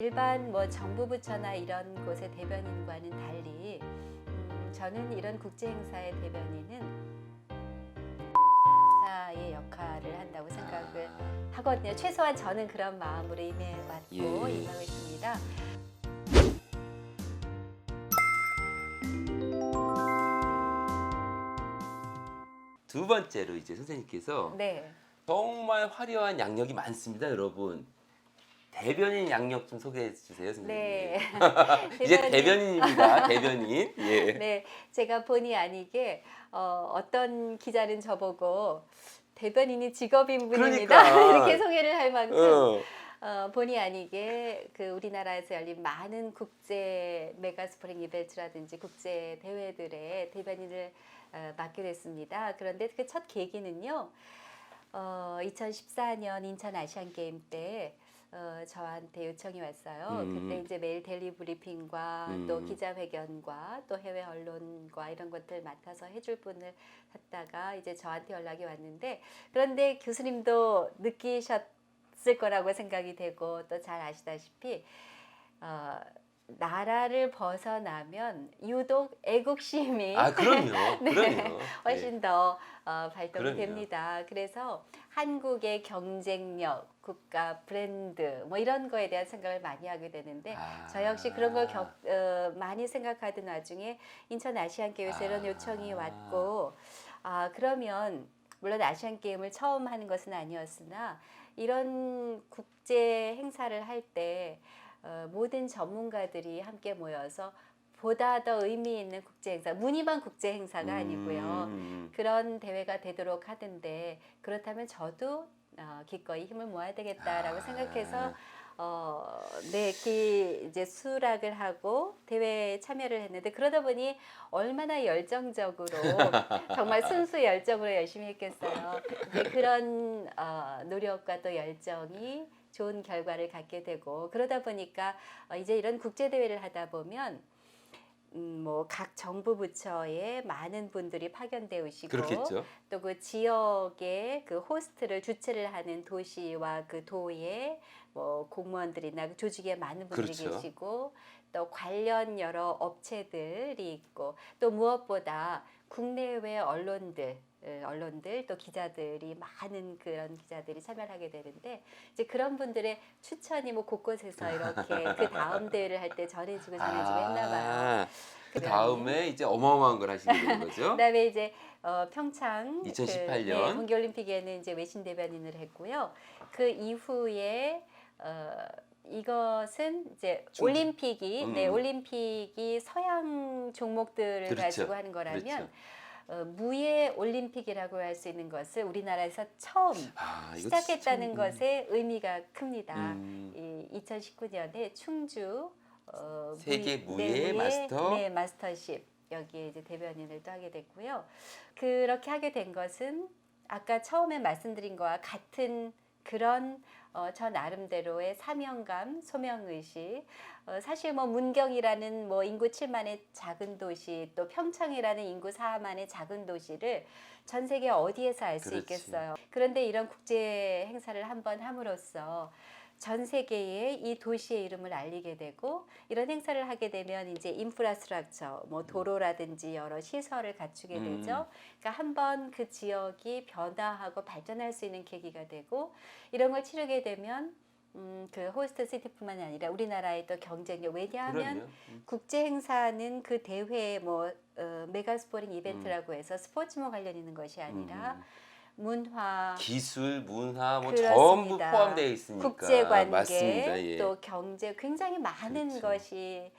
일반 뭐 정부 부처나 이런 곳의 대변인과는 달리 저는 이런 국제 행사의 대변인은 사의 역할을 한다고 생각을 하거든요. 최소한 저는 그런 마음으로 임해왔고 임하고 있습니다. 두 번째로 이제 선생님께서 네. 정말 화려한 양력이 많습니다, 여러분. 대변인 양력 좀 소개해 주세요, 선생님. 네. 이제 대변인입니다, 대변인. 예. 네, 제가 본의 아니게 어떤 기자는 저보고 대변인이 직업인 분입니다. 그러니까. 이렇게 소개를 할 만큼 본의 아니게 그 우리나라에서 열린 많은 국제 메가스프링 이벤트라든지 국제 대회들의 대변인을 맡게 됐습니다. 그런데 그 첫 계기는요, 2014년 인천 아시안 게임 때 저한테 요청이 왔어요. 그때 이제 매일 데일리 브리핑과 또 기자회견과 또 해외 언론과 이런 것들 맡아서 해줄 분을 찾다가 이제 저한테 연락이 왔는데, 그런데 교수님도 느끼셨을 거라고 생각이 되고 또 잘 아시다시피 나라를 벗어나면 유독 애국심이 그럼요. 네, 그럼요. 훨씬 더 발동이 그럼요. 됩니다. 그래서 한국의 경쟁력, 국가 브랜드 뭐 이런 거에 대한 생각을 많이 하게 되는데 저 역시 그런 걸 많이 생각하던 와중에 인천 아시안 게임에서 이런 요청이 왔고 그러면 물론 아시안 게임을 처음 하는 것은 아니었으나 이런 국제 행사를 할 때 모든 전문가들이 함께 모여서 보다 더 의미 있는 국제 행사, 무늬만 국제 행사가 아니고요. 그런 대회가 되도록 하던데, 그렇다면 저도 기꺼이 힘을 모아야 되겠다라고 생각해서 네, 이제 수락을 하고 대회에 참여를 했는데, 그러다 보니 얼마나 열정적으로 정말 순수 열정으로 열심히 했겠어요. 이제 그런 노력과 또 열정이 좋은 결과를 갖게 되고, 그러다 보니까 이제 이런 국제 대회를 하다 보면 뭐 각 정부 부처에 많은 분들이 파견되어 오시고 그렇겠죠. 또 그 지역의 그 호스트를 주최를 하는 도시와 그 도의 뭐 공무원들이나 그 조직에 많은 분들이 그렇죠. 계시고 또 관련 여러 업체들이 있고 또 무엇보다 국내외 언론들 또 기자들이 많은 그런 기자들이 참여를 하게 되는데, 이제 그런 분들의 추천이 뭐 곳곳에서 이렇게 그 다음 대회를 할 때 전해지고 했나 봐요. 그 다음에 이제 어마어마한 걸 하시게 되는 거죠. 그다음에 이제 평창 2018년 동계올림픽에는 이제 외신 대변인을 했고요. 그 이후에 이것은 이제 올림픽이 서양 종목들을 그렇죠. 가지고 하는 거라면 그렇죠. 무예 올림픽이라고 할 수 있는 것을 우리나라에서 처음 이거 시작했다는 참, 것에 의미가 큽니다. 2019년에 충주 세계 무예 마스터 마스터십 여기에 이제 대변인을 또 하게 됐고요. 그렇게 하게 된 것은 아까 처음에 말씀드린 거와 같은 그런 저 나름대로의 사명감, 소명의식. 사실 뭐 문경이라는 뭐 인구 7만의 작은 도시, 또 평창이라는 인구 4만의 작은 도시를 전 세계 어디에서 알 수 있겠어요. 그런데 이런 국제 행사를 한번 함으로써 전 세계에 이 도시의 이름을 알리게 되고, 이런 행사를 하게 되면 이제 인프라스트럭처, 뭐 도로라든지 여러 시설을 갖추게 되죠. 그러니까 한번 그 지역이 변화하고 발전할 수 있는 계기가 되고, 이런 걸 치르게 되면 그 호스트 시티뿐만 아니라 우리나라의 또 경쟁력. 왜냐하면 국제 행사는 그 대회 뭐 메가스포링 이벤트라고 해서 스포츠만 관련 있는 것이 아니라 문화, 기술, 문화 뭐 그렇습니다. 전부 포함되어 있으니까. 국제관계, 맞습니다. 예. 또 경제, 굉장히 많은 것이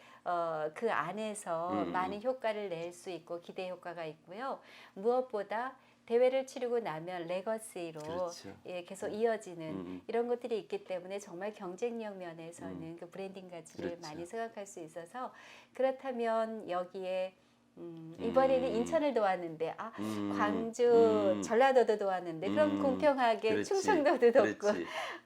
그 안에서 많은 효과를 낼 수 있고 기대 효과가 있고요. 무엇보다 대회를 치르고 나면 레거시로 계속 이어지는 이런 것들이 있기 때문에 정말 경쟁력 면에서는 그 브랜딩 가치를 많이 생각할 수 있어서, 그렇다면 여기에 이번에는 인천을 도왔는데 광주, 전라도도 도왔는데 그럼 공평하게 충청도도 돕고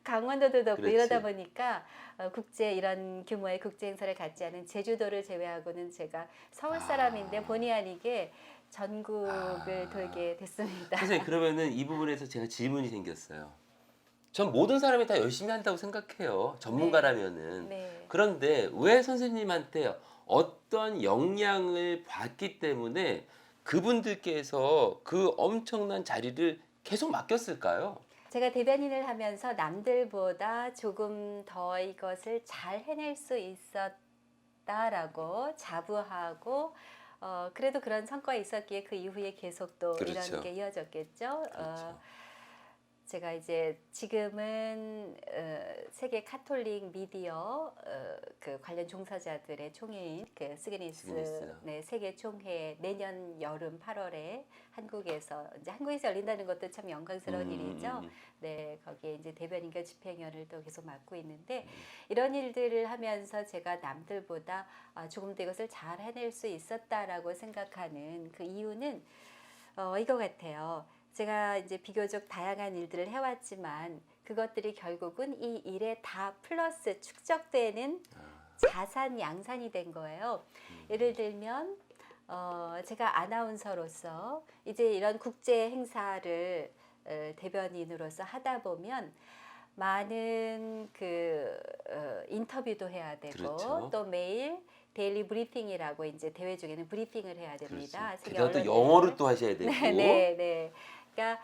강원도도 돕고 이러다 보니까 국제 이런 규모의 국제 행사를 갖지 않은 제주도를 제외하고는 제가 서울 사람인데 본의 아니게 전국을 돌게 됐습니다. 선생님, 그러면은 이 부분에서 제가 질문이 생겼어요. 전 모든 사람이 다 열심히 한다고 생각해요. 전문가라면은. 네. 그런데 왜 선생님한테 어떤 역량을 봤기 때문에 그분들께서 그 엄청난 자리를 계속 맡겼을까요? 제가 대변인을 하면서 남들보다 조금 더 이것을 잘 해낼 수 있었다라고 자부하고 그래도 그런 성과가 있었기에 그 이후에 계속 또 그렇죠. 이런 게 이어졌겠죠. 그렇죠. 제가 이제 지금은 세계 카톨릭 미디어 그 관련 종사자들의 총회인 그 스기니스 스기니스. 네, 세계 총회 내년 여름 8월에 한국에서 이제 한국에서 열린다는 것도 참 영광스러운 일이죠. 네, 거기에 이제 대변인과 집행위원을 또 계속 맡고 있는데 이런 일들을 하면서 제가 남들보다 조금 더 이것을 잘 해낼 수 있었다라고 생각하는 그 이유는 이거 같아요. 제가 이제 비교적 다양한 일들을 해왔지만 그것들이 결국은 이 일에 다 플러스 축적되는 자산 양산이 된 거예요. 예를 들면 제가 아나운서로서 이제 이런 국제 행사를 대변인으로서 하다 보면 많은 그 인터뷰도 해야 되고 그렇죠. 또 매일 데일리 브리핑이라고 이제 대회 중에는 브리핑을 해야 됩니다. 그렇죠. 세계 게다가 또 언론들. 영어를 또 하셔야 되고. 네. 그러니까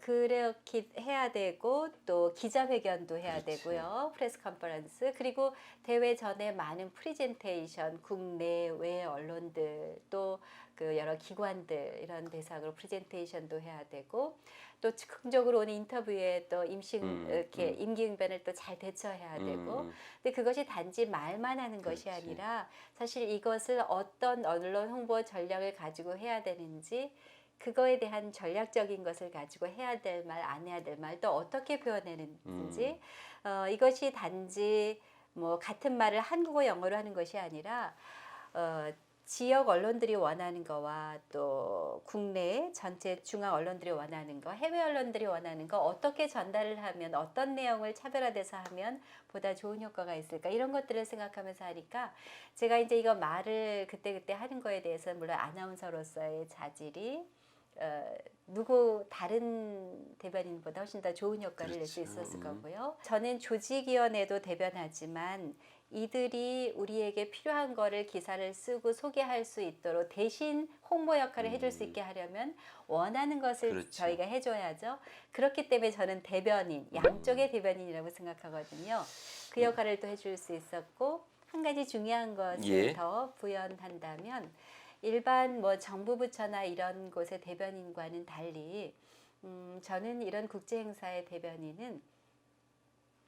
그렇게 해야 되고 또 기자회견도 해야 그렇지. 되고요. 프레스 컨퍼런스 그리고 대회 전에 많은 프리젠테이션 국내외 언론들 또 그 여러 기관들 이런 대상으로 프리젠테이션도 해야 되고 또 즉흥적으로 오는 인터뷰에 또 이렇게 임기응변을 또 잘 대처해야 되고 근데 그것이 단지 말만 하는 것이 그렇지. 아니라 사실 이것을 어떤 언론 홍보 전략을 가지고 해야 되는지 그거에 대한 전략적인 것을 가지고 해야 될 말, 안 해야 될 말, 또 어떻게 표현하는지 이것이 단지 뭐 같은 말을 한국어, 영어로 하는 것이 아니라 지역 언론들이 원하는 거와 또 국내 전체 중앙 언론들이 원하는 거, 해외 언론들이 원하는 거 어떻게 전달을 하면 어떤 내용을 차별화돼서 하면 보다 좋은 효과가 있을까 이런 것들을 생각하면서 하니까 제가 이제 이거 말을 그때그때 하는 거에 대해서 물론 아나운서로서의 자질이 누구 다른 대변인보다 훨씬 더 좋은 효과를 낼 수 그렇죠. 있었을 거고요. 저는 조직위원회도 대변하지만 이들이 우리에게 필요한 거를 기사를 쓰고 소개할 수 있도록 대신 홍보 역할을 해줄 수 있게 하려면 원하는 것을 그렇죠. 저희가 해줘야죠. 그렇기 때문에 저는 대변인, 양쪽의 대변인이라고 생각하거든요. 그 역할을 또 해줄 수 있었고 한 가지 중요한 것을 예. 더 부연한다면 일반 뭐 정부 부처나 이런 곳의 대변인과는 달리 저는 이런 국제 행사의 대변인은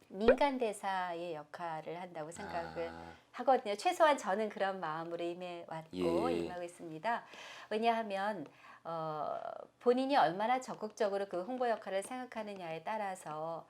민간 대사의 역할을 한다고 생각을 하거든요. 최소한 저는 그런 마음으로 임해왔고 예. 임하고 있습니다. 왜냐하면 본인이 얼마나 적극적으로 그 홍보 역할을 생각하느냐에 따라서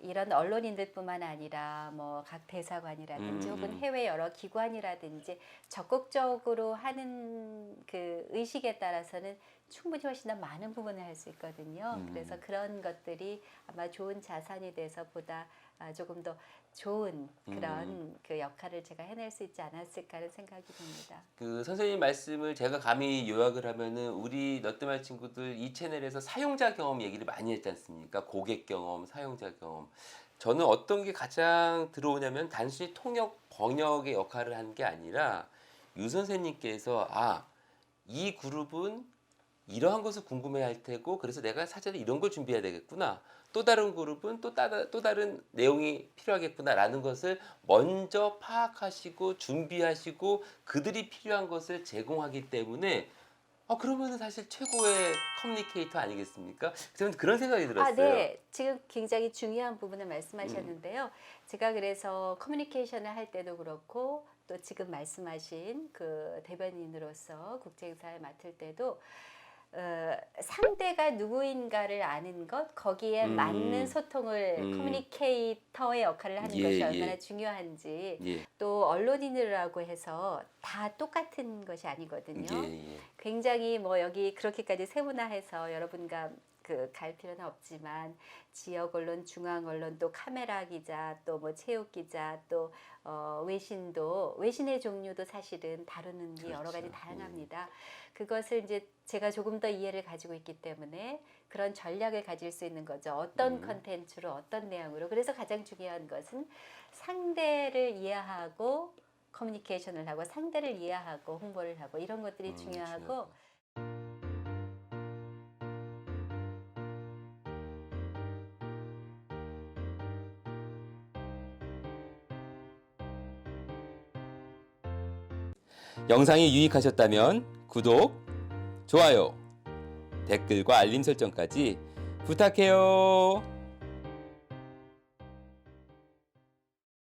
이런 언론인들뿐만 아니라 뭐 각 대사관이라든지 혹은 해외 여러 기관이라든지 적극적으로 하는 그 의식에 따라서는 충분히 훨씬 더 많은 부분을 할 수 있거든요. 그래서 그런 것들이 아마 좋은 자산이 돼서 보다 조금 더 좋은 그런 그 역할을 제가 해낼 수 있지 않았을까 하는 생각이 듭니다. 그 선생님 말씀을 제가 감히 요약을 하면은 우리 너뜨말 친구들 이 채널에서 사용자 경험 얘기를 많이 했지 않습니까? 고객 경험, 사용자 경험. 저는 어떤 게 가장 들어오냐면 단순히 통역, 번역의 역할을 한 게 아니라 유 선생님께서 이 그룹은 이러한 것을 궁금해할 테고 그래서 내가 사전에 이런 걸 준비해야 되겠구나. 또 다른 그룹은 또 다른 내용이 필요하겠구나라는 것을 먼저 파악하시고 준비하시고 그들이 필요한 것을 제공하기 때문에 그러면은 사실 최고의 커뮤니케이터 아니겠습니까? 저는 그런 생각이 들었어요. 네. 지금 굉장히 중요한 부분을 말씀하셨는데요. 제가 그래서 커뮤니케이션을 할 때도 그렇고 또 지금 말씀하신 그 대변인으로서 국제행사를 맡을 때도 상대가 누구인가를 아는 것, 거기에 맞는 소통을 커뮤니케이터의 역할을 하는 것이 얼마나 중요한지 예. 또 언론인이라고 해서 다 똑같은 것이 아니거든요. 예. 굉장히 뭐 여기 그렇게까지 세분화해서 여러분과 갈 필요는 없지만 지역 언론, 중앙 언론, 또 카메라 기자, 또 뭐 체육 기자, 또 외신의 종류도 사실은 다루는 게 여러 가지 그렇죠. 다양합니다. 그것을 이제 제가 조금 더 이해를 가지고 있기 때문에 그런 전략을 가질 수 있는 거죠. 어떤 컨텐츠로, 어떤 내용으로. 그래서 가장 중요한 것은 상대를 이해하고 커뮤니케이션을 하고 상대를 이해하고 홍보를 하고 이런 것들이 중요하고 영상이 유익하셨다면 구독, 좋아요, 댓글과 알림 설정까지 부탁해요.